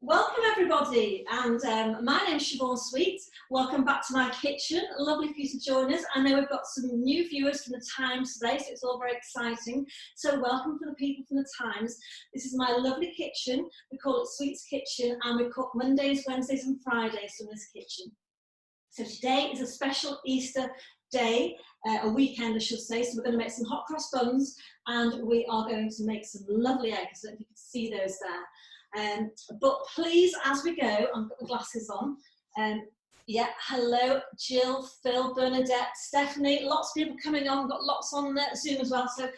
Welcome everybody, and my name is Siobhan Sweet. Welcome back to my kitchen. Lovely for you to join us. I know we've got some new viewers from the Times today, so it's all very exciting. So welcome for the people from the Times. This is my lovely kitchen. We call it Sweet's Kitchen, and we cook Mondays, Wednesdays and Fridays from this kitchen. So today is a special Easter day, a weekend I should say, so we're going to make some hot cross buns and we are going to make some lovely eggs. I don't know if you can see those there. But please, as we go, I've got the glasses on. Yeah, hello, Jill, Phil, Bernadette, Stephanie, lots of people coming on, got lots on Zoom as well. So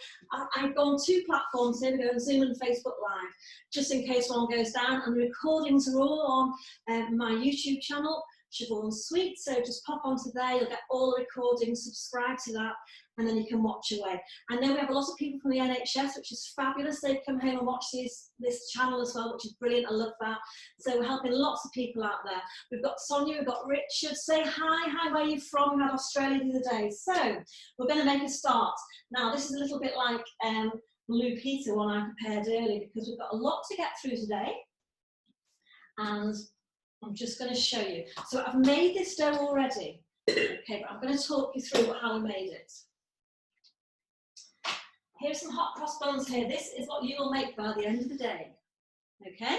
I've gone two platforms here, we go on Zoom and Facebook Live, just in case one goes down. And the recordings are all on my YouTube channel, Siobhan Sweet. So just pop onto there, you'll get all the recordings, subscribe to that, and then you can watch away. I know we have a lot of people from the NHS, which is fabulous. They come home and watch this channel as well, which is brilliant. I love that. So we're helping lots of people out there. We've got Sonia, we've got Richard. Say hi, where are you from? We had Australia the other day. So we're going to make a start. Now, this is a little bit like Blue Peter one I prepared earlier, because we've got a lot to get through today. And I'm just going to show you. So I've made this dough already. Okay, but I'm going to talk you through how I made it. Here's some hot cross buns here. This is what you will make by the end of the day. Okay?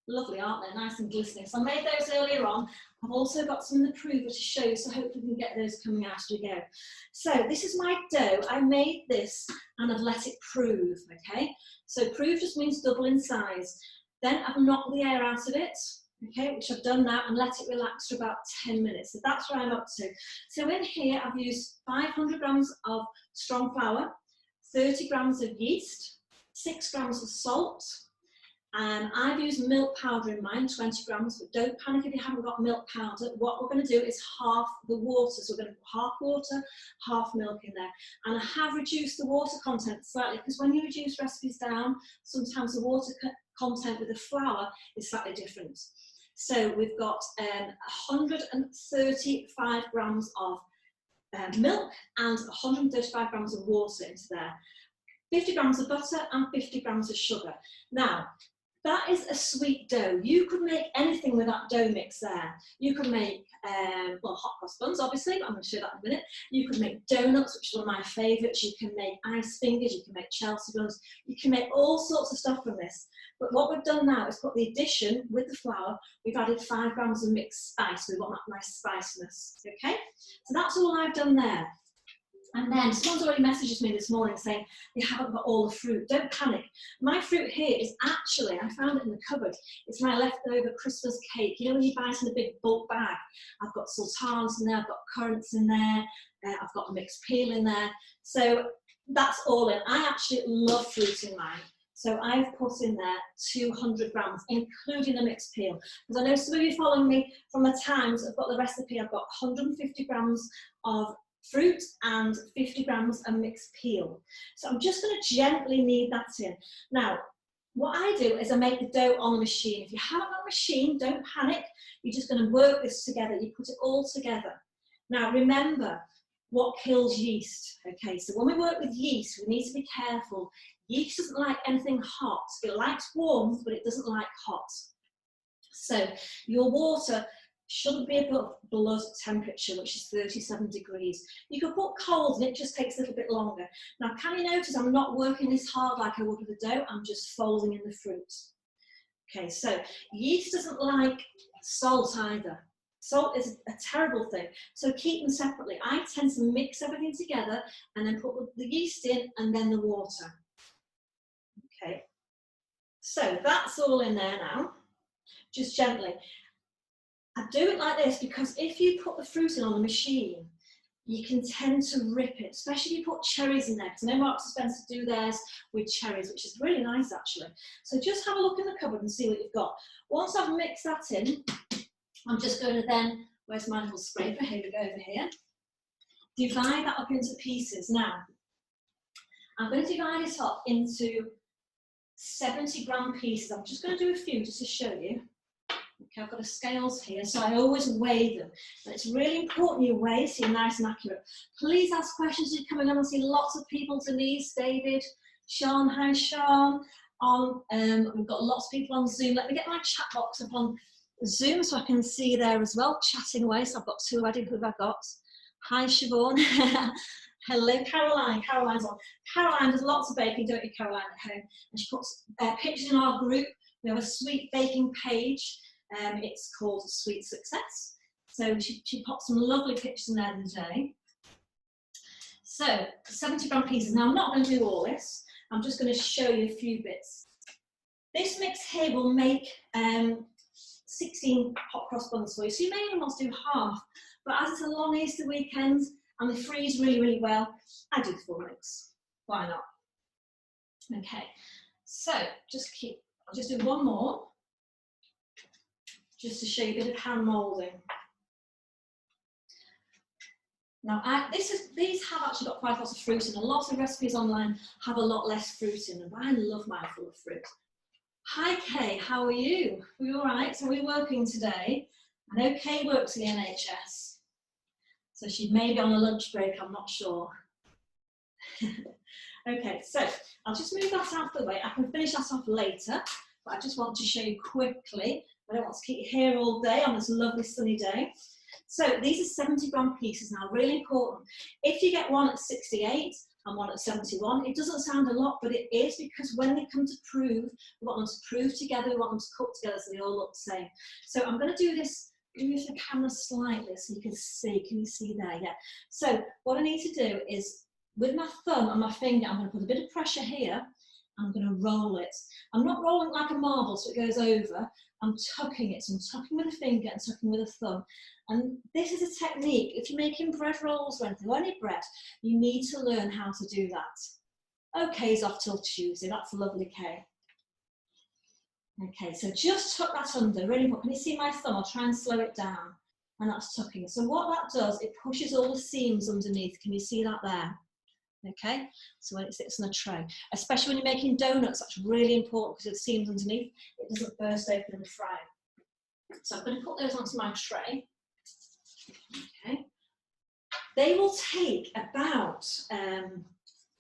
Lovely, aren't they? Nice and glistening. So I made those earlier on. I've also got some in the prover to show you, so hopefully we can get those coming out as we go. So this is my dough. I made this and I've let it prove, okay? So prove just means double in size. Then I've knocked the air out of it, okay, which I've done now, and let it relax for about 10 minutes. So that's where I'm up to. So in here I've used 500 grams of strong flour, 30 grams of yeast, 6 grams of salt. I've used milk powder in mine, 20 grams, but don't panic if you haven't got milk powder. What we're going to do is half the water. So we're going to put half water, half milk in there. And I have reduced the water content slightly, because when you reduce recipes down, sometimes the water content with the flour is slightly different. So we've got 135 grams of milk and 135 grams of water into there, 50 grams of butter and 50 grams of sugar. Now, that is a sweet dough. You could make anything with that dough mix there. You could make, well, hot cross buns, obviously, but I'm going to show that in a minute. You could make donuts, which is one of my favourites. You can make ice fingers, you can make Chelsea buns. You can make all sorts of stuff from this. But what we've done now is put the addition with the flour. We've added 5 grams of mixed spice. We want that nice spiciness, okay? So that's all I've done there. And then someone's already messaged me this morning saying they haven't got all the fruit. Don't panic. My fruit here is actually, I found it in the cupboard, it's my leftover Christmas cake. You know when you buy it in a big bulk bag? I've got sultanas in there, I've got currants in there, I've got mixed peel in there. So that's all in. I actually love fruit in mine. So I've put in there 200 grams, including the mixed peel. Because I know some of you following me from the Times, I've got the recipe, I've got 150 grams of fruit and 50 grams of mixed peel. So I'm just going to gently knead that in. Now, what I do is I make the dough on the machine. If you haven't got a machine, don't panic. You're just going to work this together. You put it all together. Now, remember what kills yeast. Okay, so when we work with yeast, we need to be careful. Yeast doesn't like anything hot. It likes warmth, but it doesn't like hot. So your water shouldn't be above blood temperature, which is 37 degrees. You could put cold and it just takes a little bit longer. Now, can you notice I'm not working this hard like I would with the dough? I'm just folding in the fruit. Okay, so yeast doesn't like salt either. Salt is a terrible thing, so keep them separately. I tend to mix everything together and then put the yeast in and then the water. Okay, so that's all in there now, just gently. I do it like this because if you put the fruit in on the machine, you can tend to rip it, especially if you put cherries in there, because I know Marks & Spencer do theirs with cherries, which is really nice actually. So just have a look in the cupboard and see what you've got. Once I've mixed that in, I'm just going to then, where's my little scraper? Here we go, over here. Divide that up into pieces. Now, I'm going to divide it up into 70-gram pieces. I'm just going to do a few just to show you. Okay, I've got the scales here, so I always weigh them. And it's really important you weigh so you're nice and accurate. Please ask questions as you're coming on. I see lots of people, Denise, David, Sean. Hi, Sean. on, we've got lots of people on Zoom. Let me get my chat box up on Zoom so I can see you there as well, chatting away. So I've got two already. Who have I got? Hi, Siobhan. Hello, Caroline. Caroline's on. Caroline does lots of baking, don't you, Caroline, at home? And she puts pictures in our group. We have a sweet baking page. It's called Sweet Success. So she popped some lovely pictures in there today. So 70 gram pieces. Now I'm not going to do all this. I'm just going to show you a few bits. This mix here will make 16 hot cross buns for you. So you may only want to do half, but as it's a long Easter weekend and they freeze really, really well, I do the full mix. Why not? Okay, so I'll just do one more, just to show you a bit of hand moulding. Now, these have actually got quite a lot of fruit in. A lot of recipes online have a lot less fruit in them, but I love mine full of fruit. Hi Kay, how are you? Are you all right? So we're working today. I know Kay works in the NHS, so she may be on a lunch break, I'm not sure. Okay, so I'll just move that out of the way. I can finish that off later, but I just want to show you quickly. I don't want to keep you here all day on this lovely sunny day. So these are 70 gram pieces now, really important. If you get one at 68 and one at 71, it doesn't sound a lot, but it is, because when they come to prove, we want them to prove together, we want them to cook together so they all look the same. So I'm going to do this, move the camera slightly so you can you see there? Yeah. So what I need to do is, with my thumb and my finger, I'm going to put a bit of pressure here. I'm going to roll it. I'm not rolling like a marble so it goes over. I'm tucking it. So I'm tucking with a finger and tucking with a thumb. And this is a technique. If you're making bread rolls or anything, or any bread, you need to learn how to do that. Okay's off till Tuesday. That's a lovely Kay. Okay, so just tuck that under. Really important. Can you see my thumb? I'll try and slow it down. And that's tucking. So what that does, it pushes all the seams underneath. Can you see that there? Okay, so when it sits on a tray, especially when you're making donuts, that's really important because it seams underneath, it doesn't burst open in the fry. So I'm going to put those onto my tray. Okay, they will take about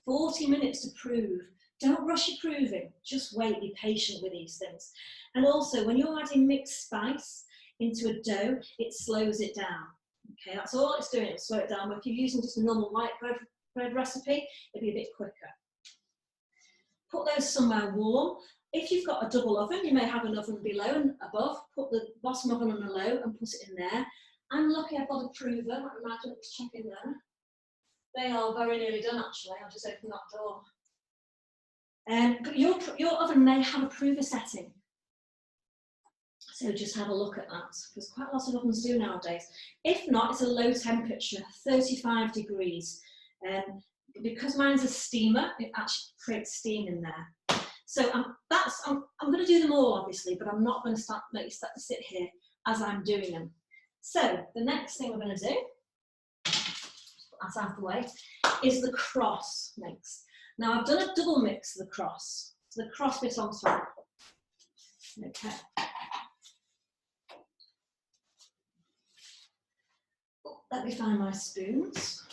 40 minutes to prove. Don't rush your proving, just wait, be patient with these things. And also, when you're adding mixed spice into a dough, it slows it down. Okay, that's all it's doing, it'll slow it down. But if you're using just a normal white bread recipe, it'll be a bit quicker. Put those somewhere warm. If you've got a double oven, you may have an oven below and above. Put the bottom oven on a low and put it in there. I'm lucky I've got a prover. I imagine it's checking there. They are very nearly done actually. I'll just open that door. But your oven may have a prover setting. So just have a look at that, because quite a lot of ovens do nowadays. If not, it's a low temperature, 35 degrees. Because mine's a steamer, it actually creates steam in there. So I'm going to do them all, obviously, but I'm not going to let you start to sit here as I'm doing them. So the next thing we're going to do, that's out of the way, is the cross mix. Now I've done a double mix of the cross, so the cross bit on top. Okay. Let me find my spoons.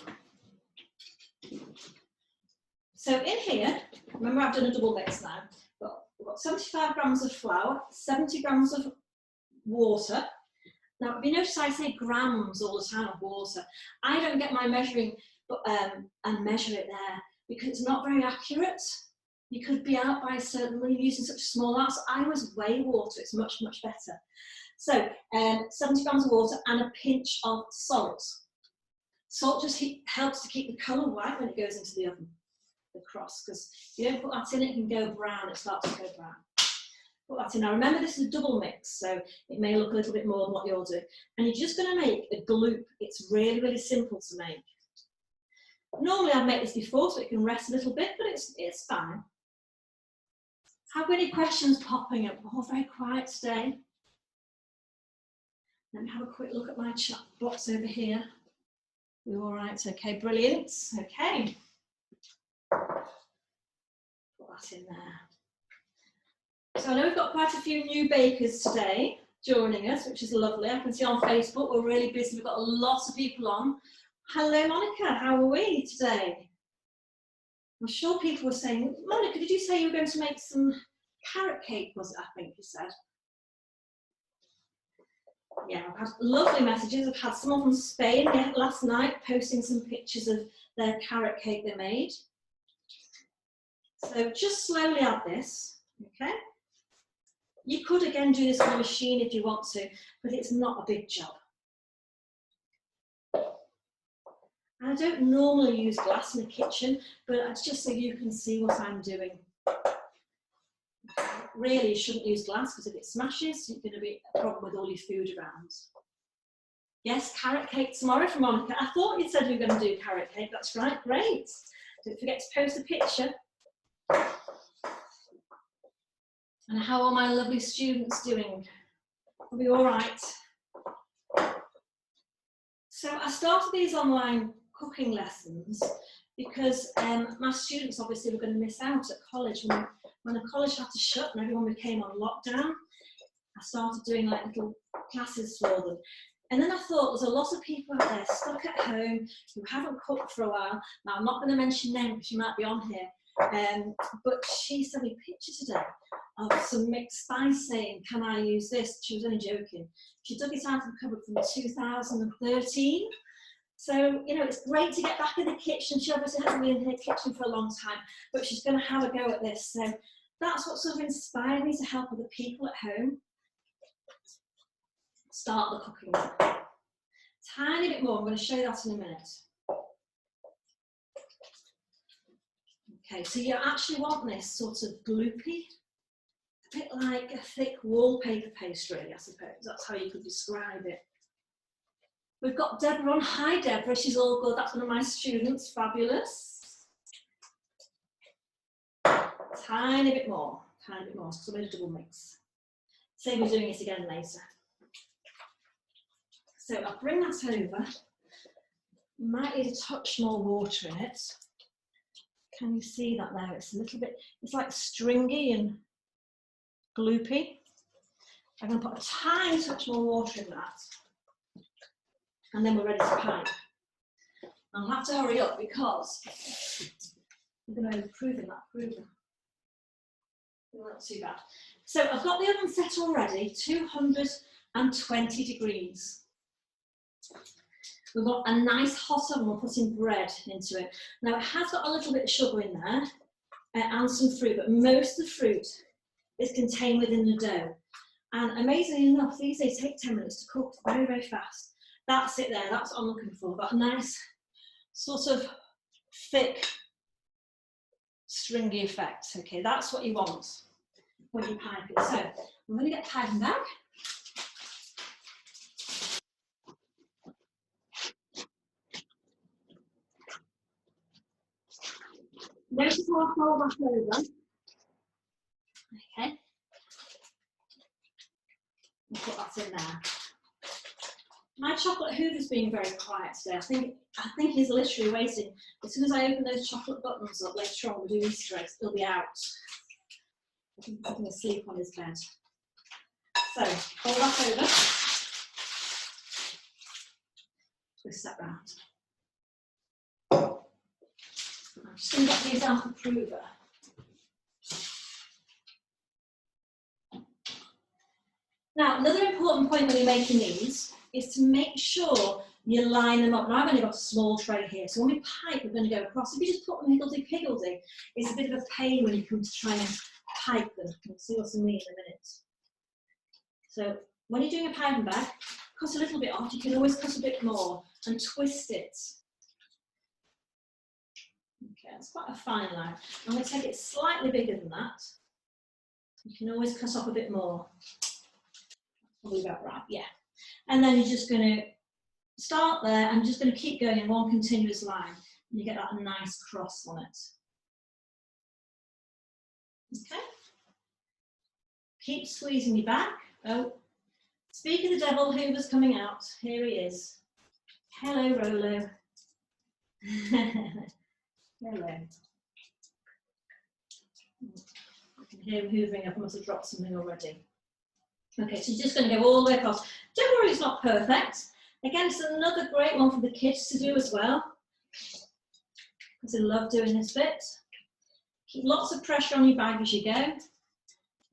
So in here, remember I've done a double mix now, but we've got 75 grams of flour, 70 grams of water. Now, you notice I say grams all the time of water. I don't get my measuring and measure it there because it's not very accurate. You could be out by a certain, when you're using such a small amount, so I always weigh water, it's much, much better. So 70 grams of water and a pinch of salt. Salt just helps to keep the colour white when it goes into the oven, the cross, because if you don't put that in, it can go brown, it starts to go brown. Put that in. Now remember, this is a double mix, so it may look a little bit more than what you're doing. And you're just going to make a gloop. It's really, really simple to make. Normally I'd make this before so it can rest a little bit, but it's fine. Have any questions popping up? Oh, very quiet today. Let me have a quick look at my chat box over here. We're all right, okay, brilliant. Okay. Put that in there. So I know we've got quite a few new bakers today joining us, which is lovely. I can see on Facebook we're really busy. We've got a lot of people on. Hello, Monica. How are we today? I'm sure people were saying, Monica, did you say you were going to make some carrot cake, was it, I think you said? Yeah, I've had lovely messages. I've had someone from Spain last night posting some pictures of their carrot cake they made. So just slowly add this, okay? You could again do this on a machine if you want to, but it's not a big job. And I don't normally use glass in the kitchen, but it's just so you can see what I'm doing. Really, you shouldn't use glass because if it smashes, it's going to be a problem with all your food around. Yes, carrot cake tomorrow from Monica. I thought you said you were going to do carrot cake. That's right, great. Don't forget to post a picture. And how are my lovely students doing? Are we all right? So I started these online cooking lessons because my students obviously were going to miss out at college. When the college had to shut and everyone became on lockdown, I started doing like little classes for them. And then I thought there's a lot of people out there stuck at home who haven't cooked for a while. Now I'm not going to mention names because she might be on here, but she sent me a picture today of some mixed spice saying, can I use this? She was only joking. She took it out of the cupboard from 2013. So, you know, it's great to get back in the kitchen. She obviously hasn't been in her kitchen for a long time, but she's going to have a go at this. So that's what sort of inspired me to help other people at home start the cooking. Tiny bit more, I'm going to show you that in a minute. Okay, so you actually want this sort of gloopy, a bit like a thick wallpaper paste really, I suppose. That's how you could describe it. We've got Deborah on. Hi Deborah, she's all good. That's one of my students, fabulous. Tiny bit more, because I made a double mix. Same as doing it again later. So I'll bring that over. You might need a touch more water in it. Can you see that there? It's a little bit, it's like stringy and gloopy. I'm going to put a tiny touch more water in that. And then we're ready to pipe. I'll have to hurry up because I'm going to improve in that prover. Not too bad. So I've got the oven set already, 220 degrees. We've got a nice hot oven, we're putting bread into it. Now it has got a little bit of sugar in there and some fruit, but most of the fruit is contained within the dough. And amazingly enough, these days take 10 minutes to cook very, very fast. That's it there, that's what I'm looking for. Got a nice sort of thick, stringy effect. Okay, that's what you want when you pipe it. So I'm going to get piping back. Notice how I fold that over. Okay. I'll put that in there. My chocolate hoover's being very quiet today. I think he's literally waiting. As soon as I open those chocolate buttons up later on, we'll do Easter eggs, he'll be out. I think he's having a sleep on his bed. So, fold that over. Twist that round. I'm just going to get these out of the prover. Now, another important point when you're making these is to make sure you line them up. Now, I've only got a small tray here, so when we pipe, we're going to go across. If you just put them higgledy-piggledy, it's a bit of a pain when you come to try and pipe them. You'll see what I mean in a minute. So, when you're doing a piping bag, cut a little bit off. You can always cut a bit more and twist it. Okay, that's quite a fine line. I'm going to take it slightly bigger than that. You can always cut off a bit more. Probably about right, yeah. And then you're just going to start there and just going to keep going in one continuous line. And you get that nice cross on it. Okay. Keep squeezing your back. Oh, speak of the devil, Hoover's coming out. Here he is. Hello, Rolo. Hello. I can hear him hoovering up. I must have dropped something already. Okay, so you're just going to go all the way across. Don't worry, it's not perfect. Again, it's another great one for the kids to do as well, because they love doing this bit. Keep lots of pressure on your bag as you go.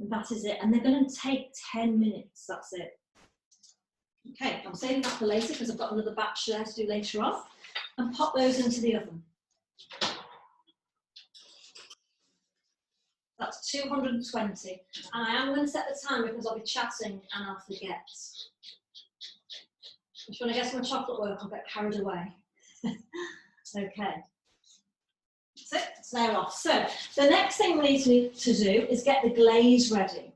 And that is it. And they're going to take 10 minutes. That's it. Okay, I'm saving that for later because I've got another batch there to do later on. And pop those into the oven. That's 220. And I am going to set the time because I'll be chatting and I'll forget. Just when I get to my chocolate work, I'll get carried away. Okay. That's it, it's now off. So the next thing we need to do is get the glaze ready.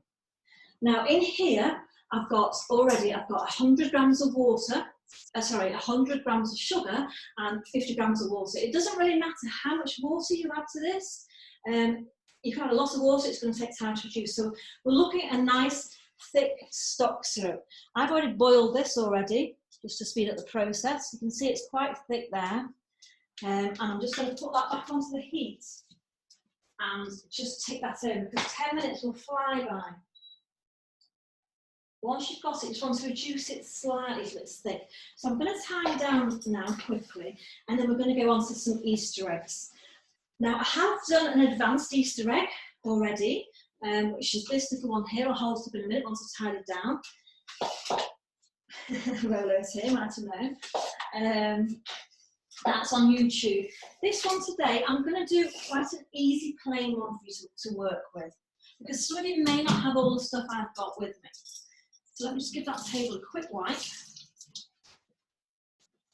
Now in here, I've got 100 grams of water, 100 grams of sugar and 50 grams of water. It doesn't really matter how much water you add to this. You can add a lot of water, it's going to take time to reduce. So we're looking at a nice thick stock syrup. I've already boiled this already, just to speed up the process. You can see it's quite thick there. And I'm just going to put that back onto the heat and just take that in because 10 minutes will fly by. Once you've got it, you just want to reduce it slightly so it's thick. So I'm going to tie it down now quickly and then we're going to go on to some Easter eggs. Now I have done an advanced Easter egg already, which is this little one here. I'll hold it up in a minute once I've tied it down. Rollers here, might have known. That's on YouTube. This one today, I'm going to do quite an easy plain one for you to work with because some of you may not have all the stuff I've got with me. So let me just give that table a quick wipe.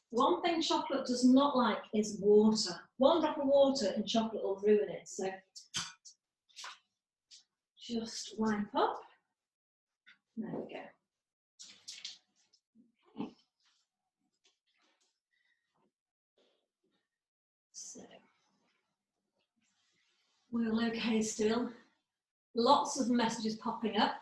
One thing chocolate does not like is water. One drop of water in chocolate will ruin it. So just wipe up. There we go. So we're all okay still. Lots of messages popping up.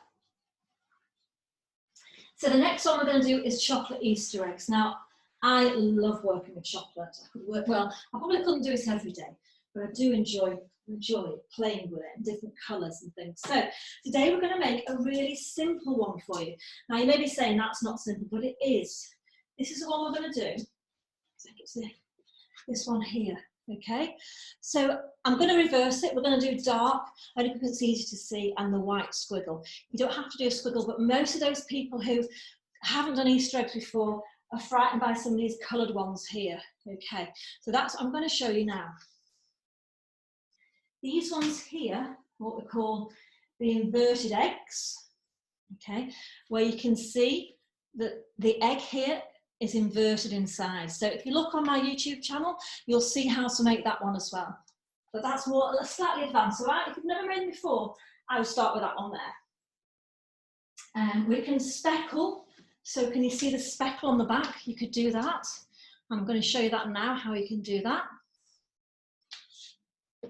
So the next one we're going to do is chocolate Easter eggs. Now, I love working with chocolate. I could work, well, I probably couldn't do it every day, but I do enjoy playing with it in different colours and things. So today we're going to make a really simple one for you. Now you may be saying that's not simple, but it is. This is the one we're going to do. I think it's this one here. Okay, so I'm going to reverse it. We're going to do dark, only because it's easy to see, and the white squiggle. You don't have to do a squiggle, but most of those people who haven't done Easter eggs before are frightened by some of these coloured ones here. Okay, so that's what I'm going to show you now. These ones here, what we call the inverted eggs, okay, where you can see that the egg here is inverted in size. So if you look on my YouTube channel, you'll see how to make that one as well. But that's more slightly advanced. So if you've never made it before, I would start with that one there. And we can speckle. So can you see the speckle on the back? You could do that. I'm going to show you that now, how you can do that.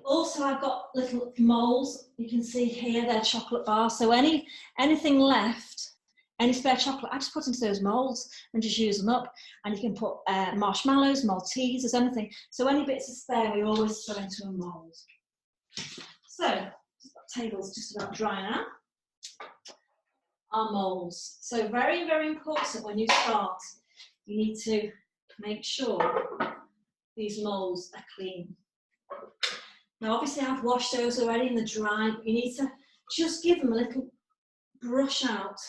Also, I've got little moulds. You can see here, they're chocolate bars. So anything left, any spare chocolate, I just put into those moulds and just use them up. And you can put marshmallows, Maltesers, anything. So any bits of spare, we always throw into a mould. So, the table's just about dry now. Our moulds. So very, very important when you start, you need to make sure these moulds are clean. Now obviously I've washed those already in the dry, but you need to just give them a little brush out,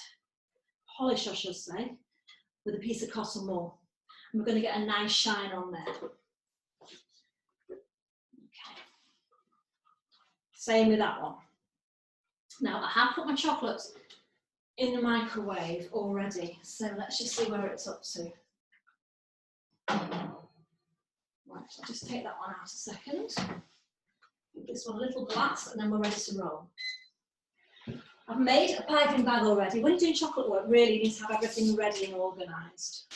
polish I should say, with a piece of cotton wool. And we're going to get a nice shine on there. Okay. Same with that one. Now I have put my chocolate in the microwave already, so let's just see where it's up to. Right, I'll just take that one out a second. Give this one a little blast and then we're ready to roll. I've made a piping bag already. When you're doing chocolate work, really you need to have everything ready and organised.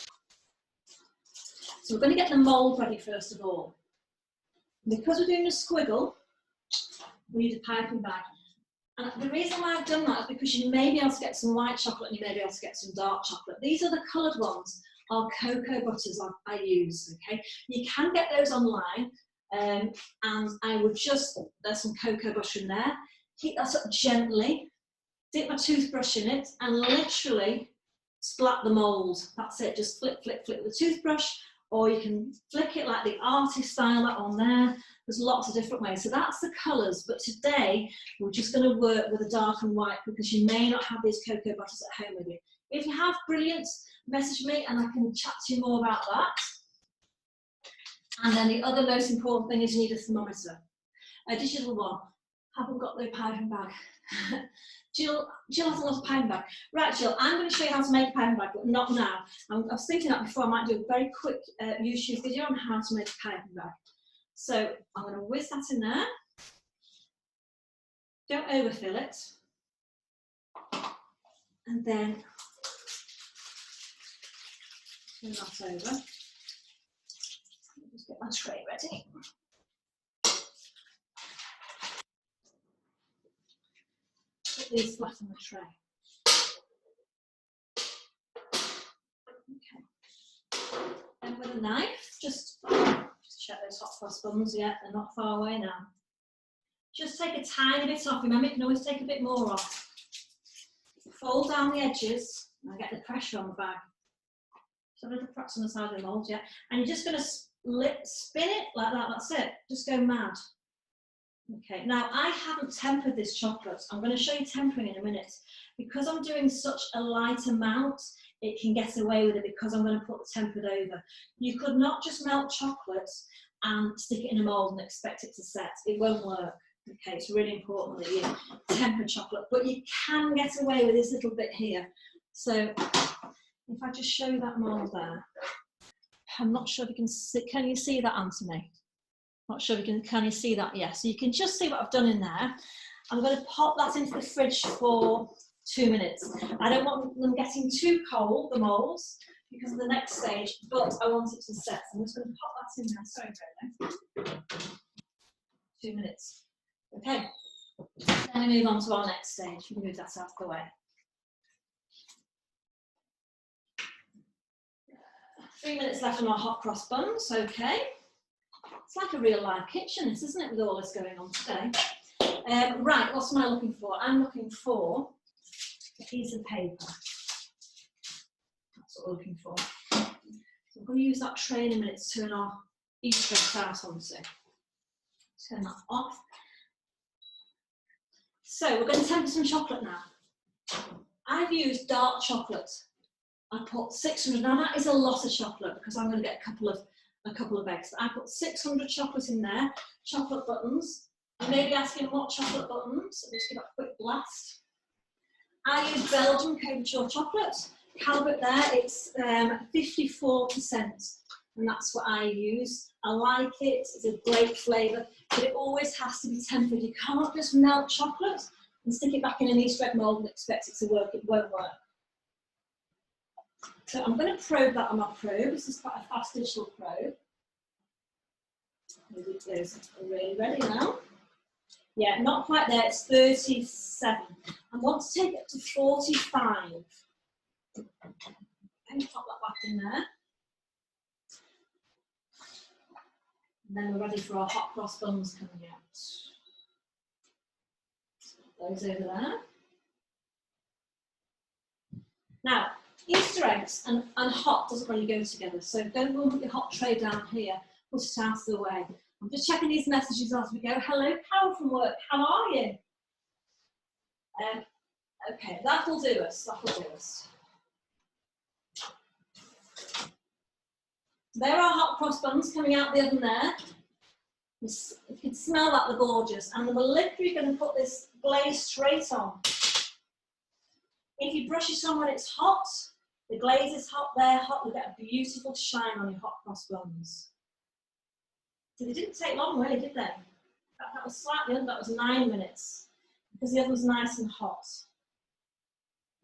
So we're going to get the mould ready first of all. Because we're doing a squiggle, we need a piping bag. And the reason why I've done that is because you may be able to get some white chocolate and you may be able to get some dark chocolate. These are the coloured ones, are cocoa butters I use, okay? You can get those online, and I would just, there's some cocoa butter in there, heat that up gently, dip my toothbrush in it, and literally splat the mould. That's it, just flip, flip, flip with the toothbrush or you can flick it like the artist style that on there. There's lots of different ways. So that's the colours, but today we're just going to work with a dark and white because you may not have these cocoa butters at home with you. If you have, brilliant, message me and I can chat to you more about that. And then the other most important thing is you need a thermometer. A digital one. Haven't got the piping bag. Jill has a lot of piping bag. Right, Jill, I'm going to show you how to make a piping bag, but not now. I was thinking that before. I might do a very quick YouTube video on how to make a piping bag. So I'm going to whiz that in there. Don't overfill it. And then turn that over. Just get my tray ready. Put these flat on the tray. Okay. And with a knife, just check those hot cross buns. Yeah, they're not far away now. Just take a tiny bit off. Remember, you can always take a bit more off. Fold down the edges and get the pressure on the bag. So a little cracks on the side of the mould, yeah. And you're just going to spin it like that. That's it. Just go mad. Okay, now I haven't tempered this chocolate. I'm going to show you tempering in a minute. Because I'm doing such a light amount, it can get away with it because I'm going to put the tempered over. You could not just melt chocolate and stick it in a mould and expect it to set. It won't work. Okay, it's really important that you temper chocolate, but you can get away with this little bit here. So if I just show you that mould there, I'm not sure if you can see, can you see that, Anthony? Not sure if you can you see that? Yes, so you can just see what I've done in there. I'm going to pop that into the fridge for 2 minutes. I don't want them getting too cold, the moulds, because of the next stage, but I want it to set. So I'm just going to pop that in there. Sorry, Bruno. 2 minutes. Okay, then we move on to our next stage. We move that out of the way. 3 minutes left on our hot cross buns, okay. It's like a real live kitchen, this, isn't it, with all this going on today? Right, what am I looking for? I'm looking for a piece of paper. That's what we're looking for. So I'm going to use that tray in a minute to turn our Easter egg tart onto. Turn that off. So we're going to temper some chocolate now. I've used dark chocolate. I put 600, now that is a lot of chocolate because I'm going to get a couple of eggs. I put 600 chocolate in there, chocolate buttons. You may be asking what chocolate buttons. I'll just give it a quick blast. I use Belgian couture chocolate. Calvert there, it's 54%, and that's what I use. I like it, it's a great flavour, but it always has to be tempered. You can't just melt chocolate and stick it back in an Easter egg mould and expect it to work. It won't work. So I'm going to probe that on my probe. This is quite a fast digital probe. Maybe it goes really ready now. Yeah, not quite there, it's 37. I want to take it to 45. Okay, pop that back in there. And then we're ready for our hot cross buns coming out. Those over there. Now, Easter eggs and hot doesn't really go together, so don't go and put your hot tray down here, put it out of the way. I'm just checking these messages as we go. Hello, Carol from work, how are you? Okay, that'll do us, that'll do us. There are hot cross buns coming out the oven there. You can smell that, they're gorgeous. And then we're literally going to put this glaze straight on. If you brush it on when it's hot, the glaze is hot, they're hot, you'll get a beautiful shine on your hot cross buns. So they didn't take long, really, did they? That was slightly under, that was 9 minutes, because the oven was nice and hot.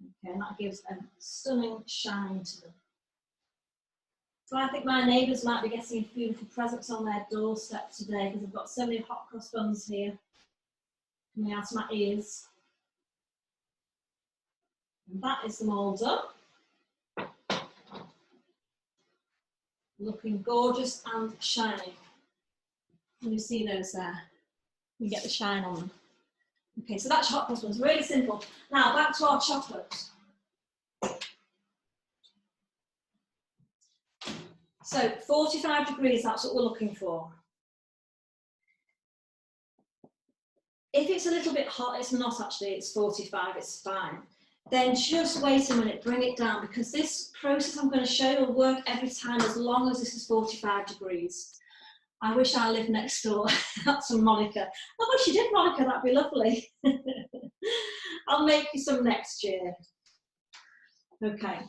Okay, and that gives a stunning shine to them. So I think my neighbours might be getting a few little presents on their doorstep today, because I've got so many hot cross buns here coming out of my ears. And that is them all done. Looking gorgeous and shiny. Can you see those there? You get the shine on them. Okay, so that's hot cross buns, really simple. Now back to our chocolate. So 45 degrees, that's what we're looking for. If it's a little bit hot, it's not actually, it's 45, it's fine. Then just wait a minute, bring it down, because this process I'm going to show you will work every time as long as this is 45 degrees. I wish I lived next door. That's from Monica. I wish you did, Monica, that'd be lovely. I'll make you some next year. Okay,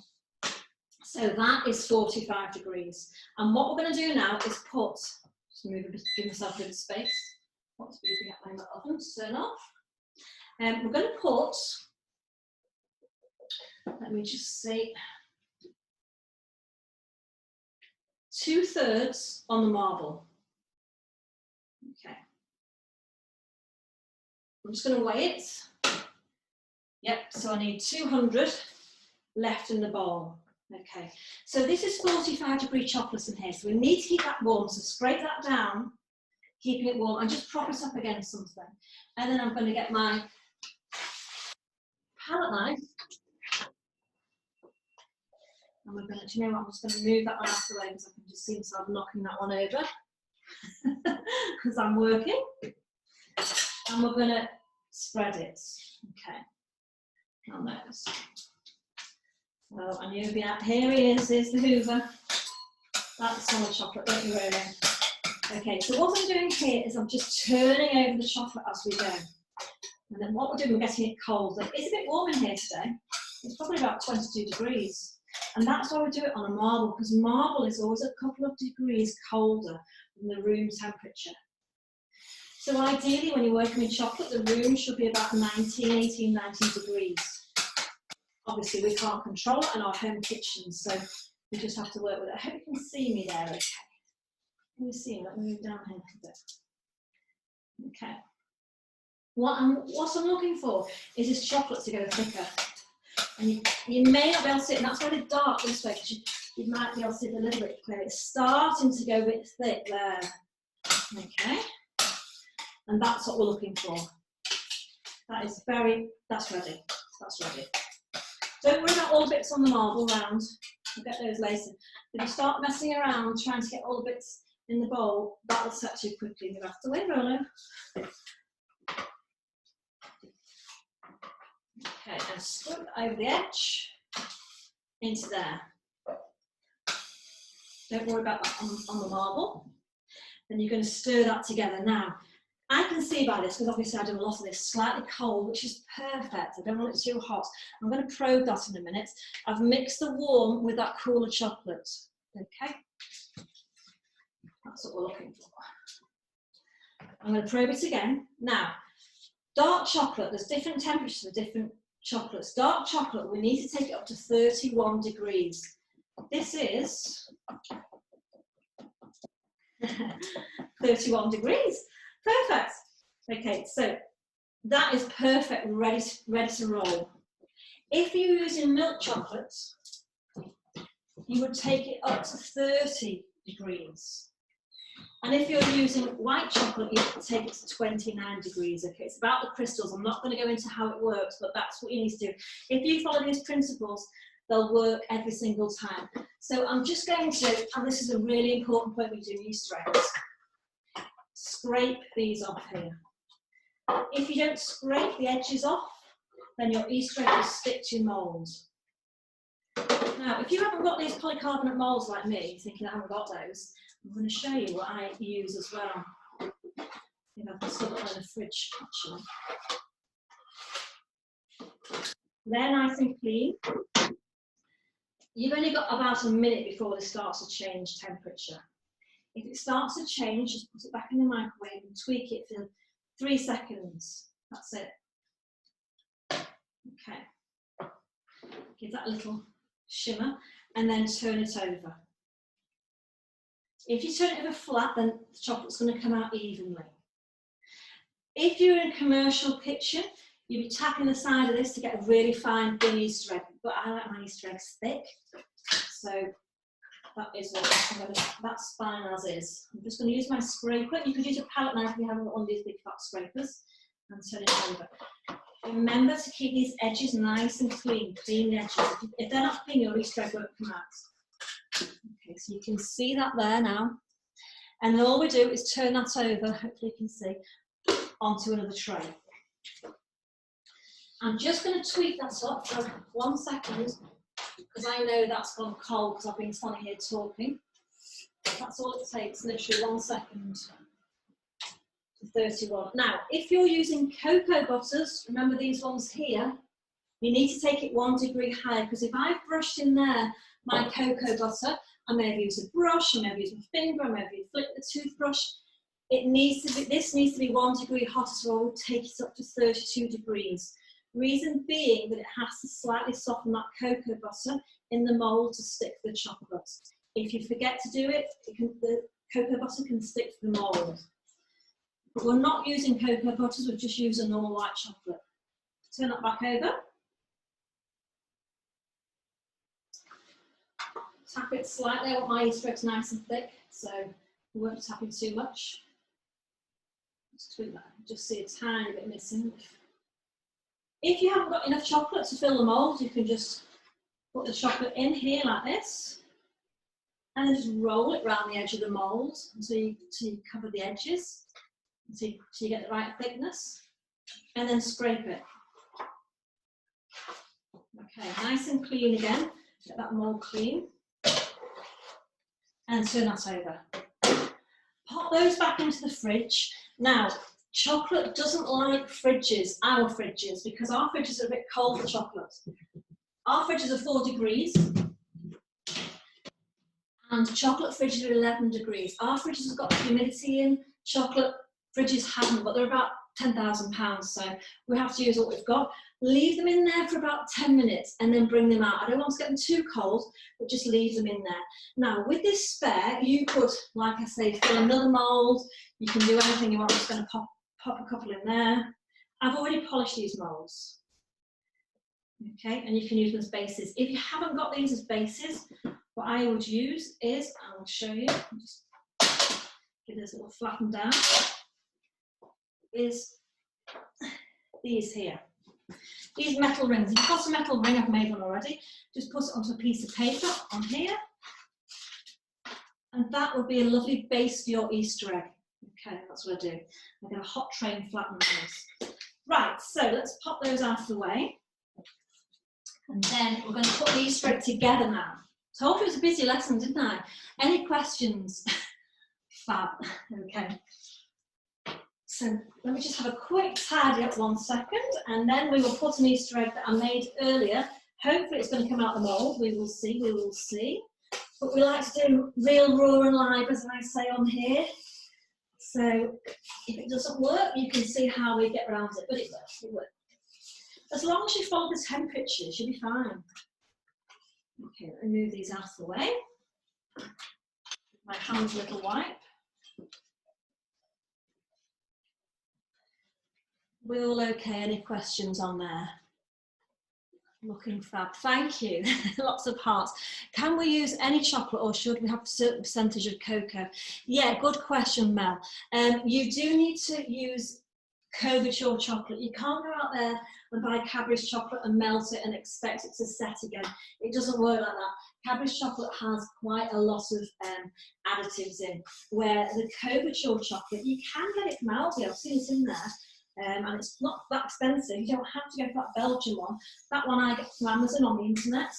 so that is 45 degrees. And what we're going to do now is put, just move a bit, give myself a bit of space. What's beeping at my oven to turn off. We're going to put, let me just see, 2/3 on the marble. Okay. I'm just going to weigh it. Yep, so I need 200 left in the bowl. Okay, so this is 45-degree chocolate in here, so we need to keep that warm, so scrape that down, keeping it warm, and just prop it up against something. And then I'm going to get my palette knife, and we're going to, do you know what, I'm just going to move that one out of the way because I can just see myself knocking that one over because I'm working. And we're going to spread it. Okay, on those. So I knew he'd be out. Here he is, here's the Hoover. That's solid chocolate, don't you really? Okay, so what I'm doing here is I'm just turning over the chocolate as we go. And then what we're doing, we're getting it cold. It's a bit warm in here today. It's probably about 22 degrees. And that's why we do it on a marble, because marble is always a couple of degrees colder than the room temperature. So ideally, when you're working with chocolate, the room should be about 18, 19 degrees. Obviously, we can't control it in our home kitchens, so we just have to work with it. I hope you can see me there, okay? Can you see me? Let me move down here a bit. Okay. What I'm looking for is this chocolate to go thicker. And you may not be able to see it, and that's why it's dark this way, because you might be able to see it a little bit clearer. It's starting to go a bit thick there. Okay. And that's what we're looking for. That's ready. That's ready. Don't worry about all the bits on the marble round. We'll get those later. If you start messing around trying to get all the bits in the bowl, that will set too quickly. Move out the way, Rolo. Okay, and scoop over the edge into there. Don't worry about that on the marble. Then you're going to stir that together. Now, I can see by this, because obviously I do a lot of this, slightly cold, which is perfect. I don't want it too hot. I'm going to probe that in a minute. I've mixed the warm with that cooler chocolate. Okay? That's what we're looking for. I'm going to probe it again. Now, dark chocolate, there's different temperatures for different chocolates. Dark chocolate, we need to take it up to 31 degrees. This is 31 degrees. Perfect. Okay, so that is perfect, ready to roll. If you're using milk chocolate, you would take it up to 30 degrees. And if you're using white chocolate, you would take it to 29 degrees. Okay, it's about the crystals. I'm not going to go into how it works, but that's what you need to do. If you follow these principles, they'll work every single time. So I'm just going to, and this is a really important point when you do Easter eggs, scrape these off here. If you don't scrape the edges off, then your Easter egg will stick to your mould. Now, if you haven't got these polycarbonate moulds like me, thinking I haven't got those, I'm going to show you what I use as well. I think I've still got them in the fridge, actually. They're nice and clean. You've only got about a minute before this starts to change temperature. If it starts to change, just put it back in the microwave and tweak it for 3 seconds. That's it. Okay. Give that a little shimmer and then turn it over. If you turn it over flat, then the chocolate's going to come out evenly. If you're in a commercial kitchen, you'll be tapping the side of this to get a really fine thin Easter egg, but I like my Easter eggs thick, so that is what that's fine as is. I'm just going to use my scraper. You could use a palette knife if you haven't got one of these big fat scrapers, and turn it over. Remember to keep these edges nice and clean, clean the edges. If they're not clean, your Easter egg won't come out. Okay, so you can see that there now. And then all we do is turn that over, hopefully you can see, onto another tray. I'm just going to tweak that up for 1 second, because I know that's gone cold because I've been standing here talking. That's all it takes, literally 1 second to 31. Now, if you're using cocoa butters, remember these ones here, you need to take it 1 degree higher, because if I've brushed in there my cocoa butter, I may have used a brush, I may have used my finger, I may have flicked the toothbrush. This needs to be 1 degree hotter, so I will take it up to 32 degrees. Reason being that it has to slightly soften that cocoa butter in the mould to stick to the chocolate. If you forget to do it, the cocoa butter can stick to the mould. But we're not using cocoa butters, we're just using normal white chocolate. Turn that back over. Tap it slightly. I want my Easter eggs nice and thick, so we won't tap it too much. Just tweak that. Just see a tiny bit missing. If you haven't got enough chocolate to fill the mould, you can just put the chocolate in here like this, and then just roll it around the edge of the mould until you cover the edges, until you get the right thickness, and then scrape it. Okay, nice and clean again. Get that mould clean. And turn that over. Pop those back into the fridge. Now, chocolate doesn't like fridges, our fridges, because our fridges are a bit cold for chocolate. Our fridges are 4 degrees, and chocolate fridges are 11 degrees. Our fridges have got humidity in, chocolate fridges haven't, but they're about £10,000, so we have to use what we've got. Leave them in there for about 10 minutes and then bring them out. I don't want to get them too cold, but just leave them in there. Now, with this spare, you could, like I say, fill another mould. You can do anything you want. I'm just going to pop a couple in there. I've already polished these moulds. Okay, and you can use them as bases. If you haven't got these as bases, what I would use is, I will show you, just give this a little flatten down, is these here. These metal rings. If you've got a metal ring, I've made one already, just put it onto a piece of paper on here, and that would be a lovely base for your Easter egg. Okay, that's what I do. I get a hot tray and flatten those. Right, so let's pop those out of the way. And then we're going to put the Easter egg together now. Told you it was a busy lesson, didn't I? Any questions? Fab. Okay. So let me just have a quick tidy up 1 second, and then we will put an Easter egg that I made earlier. Hopefully it's going to come out the mould. We will see, we will see. But we like to do real, raw and live, as I say on here. So if it doesn't work, you can see how we get around it, but it works, it works. As long as you follow the temperatures, you'll be fine. Okay, let me move these out of the way. My hand's a little wipe. We're all okay. Any questions on there? Looking fab. Thank you. Lots of hearts. Can we use any chocolate, or should we have a certain percentage of cocoa? Yeah, good question, Mel. You do need to use Couverture chocolate. You can't go out there and buy Cadbury's chocolate and melt it and expect it to set again. It doesn't work like that. Cadbury's chocolate has quite a lot of additives in, where the Couverture chocolate, you can get it from Aldi. I've seen it in there. And it's not that expensive. You don't have to go for that Belgian one. That one I get from Amazon on the internet.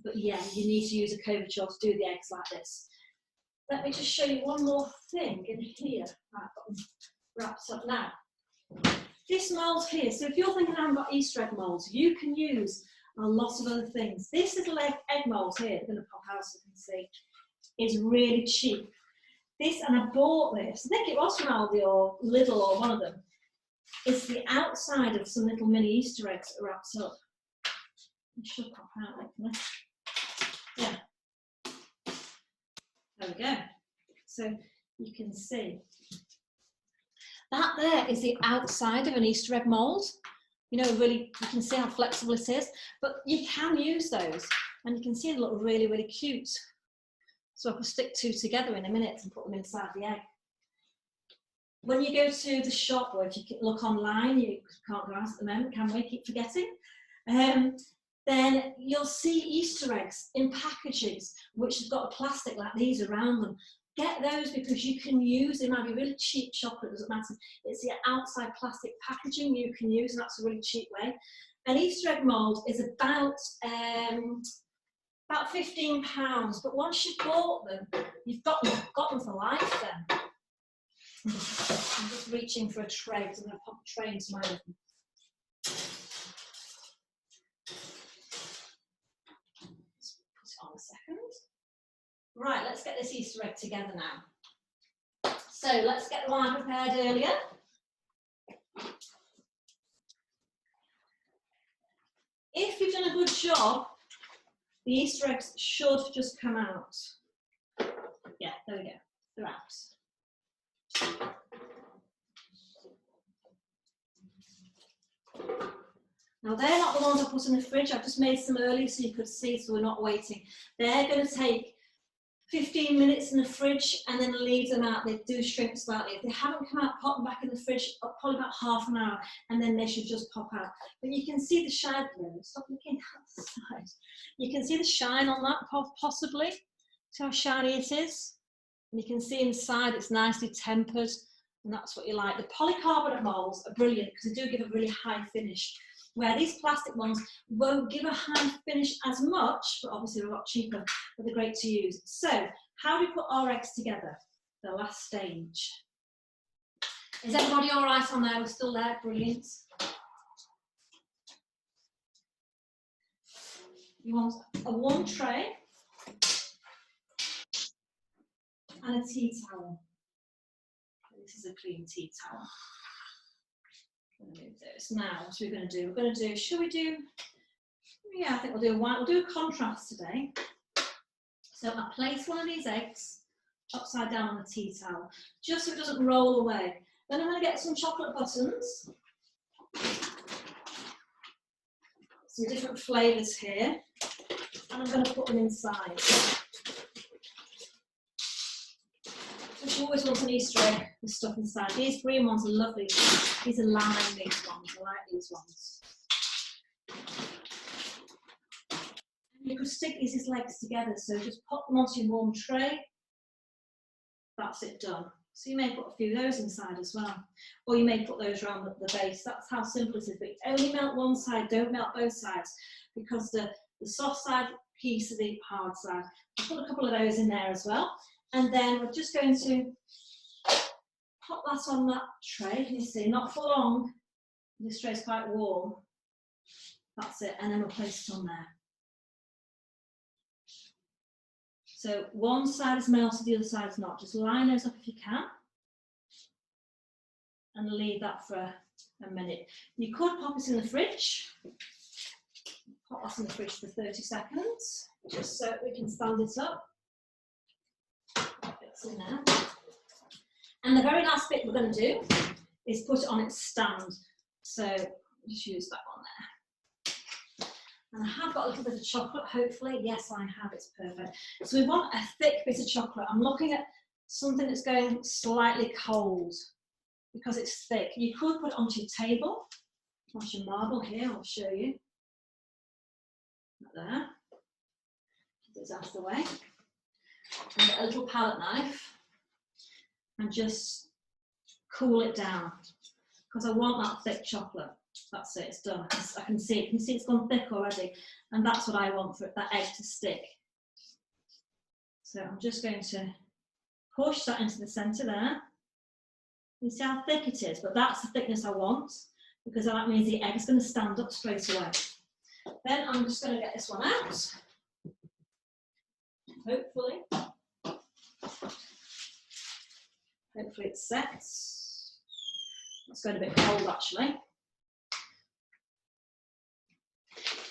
But yeah, you need to use a Couverture to do the eggs like this. Let me just show you one more thing in here. Right, I've got them wrapped up now. This mould here, so if you're thinking I've got Easter egg moulds, you can use a lot of other things. This little egg mould here, I'm going to pop out so you can see, is really cheap. This, and I bought this, I think it was from Aldi or Lidl or one of them. It's the outside of some little mini Easter eggs wrapped up. It should pop out like that. Yeah. There we go. So you can see. That there is the outside of an Easter egg mould. You know, really, you can see how flexible it is. But you can use those, and you can see they look really, really cute. So I can stick two together in a minute and put them inside the egg. When you go to the shop, or if you look online, you can't go out at the moment, can we? Keep forgetting. then you'll see Easter eggs in packages which have got a plastic like these around them. Get those because you can use, they might be really cheap chocolate, doesn't matter. It's the outside plastic packaging you can use, and that's a really cheap way. An Easter egg mould is about £15, but once you've bought them, you've got them for life then. I'm just reaching for a tray because I'm going to pop a tray into my oven. Just put it on a second. Right, let's get this Easter egg together now. So let's get the one I prepared earlier. If you've done a good job, the Easter eggs should just come out. Yeah, there we go, they're out. Now they're not the ones I put in the fridge, I've just made some early so you could see, so we're not waiting. They're going to take 15 minutes in the fridge and then leave them out. They do shrink slightly. If they haven't come out, pop them back in the fridge, probably about half an hour, and then they should just pop out. But you can see the shine. Stop looking outside. You can see the shine on that, possibly. See how shiny it is? And you can see inside it's nicely tempered, and that's what you like. The polycarbonate molds are brilliant because they do give a really high finish, where these plastic ones won't give a high finish as much, but obviously they're a lot cheaper, but they're great to use. So, how do we put our eggs together? The last stage. Is everybody all right on there? We're still there, brilliant. You want a warm tray and a tea towel. This is a clean tea towel. I'm going to move those. Now, what are we going to do? We're going to do, should we do, yeah, I think we'll do a white, we'll do a contrast today. So I place one of these eggs upside down on the tea towel, just so it doesn't roll away. Then I'm going to get some chocolate buttons. Some different flavours here. And I'm going to put them inside. You always want an Easter egg with stuff inside. These green ones are lovely. These are lime, these ones. I like these ones. You could stick these legs together, so just pop them onto your warm tray. That's it done. So you may put a few of those inside as well. Or you may put those around the base. That's how simple it is. But only melt one side, don't melt both sides, because the soft side piece of the hard side. I'll put a couple of those in there as well. And then we're just going to pop that on that tray. You see, not for long. This tray is quite warm. That's it. And then we'll place it on there. So one side is melted, the other side is not. Just line those up if you can. And leave that for a minute. You could pop it in the fridge. Pop that in the fridge for 30 seconds. Just so we can stand it up. In there. And the very last bit we're going to do is put it on its stand. So just use that one there. And I have got a little bit of chocolate, hopefully. Yes, I have, it's perfect. So we want a thick bit of chocolate. I'm looking at something that's going slightly cold because it's thick. You could put it onto your table, onto your marble here, I'll show you. Right there. Get this out of the way. And get a little palette knife and just cool it down because I want that thick chocolate. That's it, it's done. I can see it. You can see it's gone thick already, and that's what I want for that egg to stick. So I'm just going to push that into the centre there. You see how thick it is, but that's the thickness I want because that means the egg is going to stand up straight away. Then I'm just going to get this one out. Hopefully it's set. It's going a bit cold actually.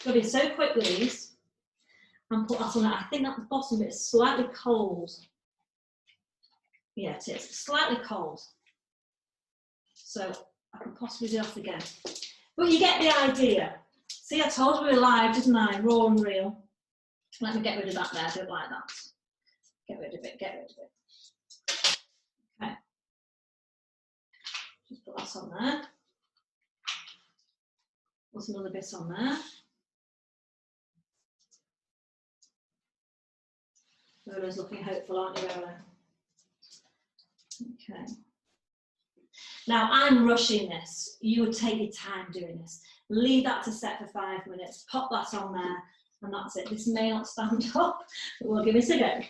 Got to be so quick with these and put that on there. I think that the bottom bit is slightly cold. Yeah, it is. It's slightly cold. So I could possibly do that again. But you get the idea. See, I told you we were live, didn't I? Raw and real. Let me get rid of that there. I don't like that. Get rid of it, get rid of it. Okay. Just put that on there. Put another bit on there. Rola's looking hopeful, aren't you, Rola? Okay. Now, I'm rushing this. You would take your time doing this. Leave that to set for 5 minutes. Pop that on there, and that's it. This may not stand up, but we'll give it a go.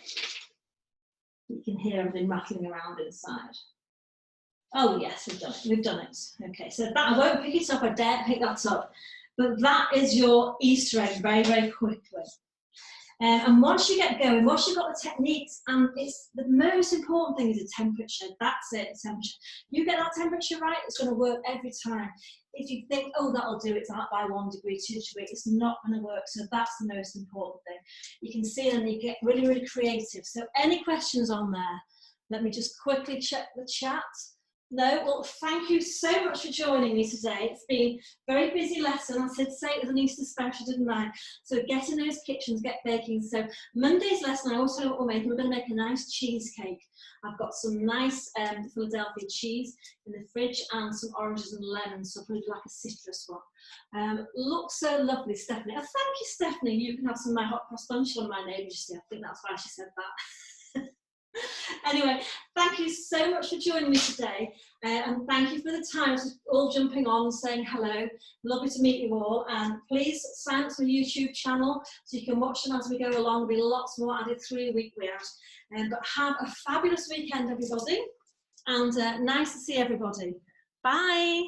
You can hear everything rattling around inside. Oh yes, we've done it. We've done it. Okay, so that, I won't pick it up. I dare pick that up. But that is your Easter egg very, very quickly. And once you get going, once you've got the techniques, and it's the most important thing is the temperature. That's it, the temperature. You get that temperature right, it's going to work every time. If you think, oh, that'll do, it's out by 1 degree, 2 degrees, it's not going to work. So that's the most important thing. You can see it and you get really, really creative. So any questions on there? Let me just quickly check the chat. No, well, thank you so much for joining me today. It's been a very busy lesson. I said say it was an Easter special, didn't I? So get in those kitchens, get baking. So Monday's lesson, I also know what we're making. We're going to make a nice cheesecake. I've got some nice Philadelphia cheese in the fridge and some oranges and lemons, so probably like a citrus one. Looks so lovely, Stephanie. Oh, thank you, Stephanie. You can have some of my hot cross bunch on my name. You see, I think that's why she said that. Anyway, thank you so much for joining me today, and thank you for the time for all jumping on and saying hello. Lovely to meet you all, and please sign up to the YouTube channel so you can watch them as we go along. There'll be lots more added through the week we have. But have a fabulous weekend, everybody, and nice to see everybody. Bye.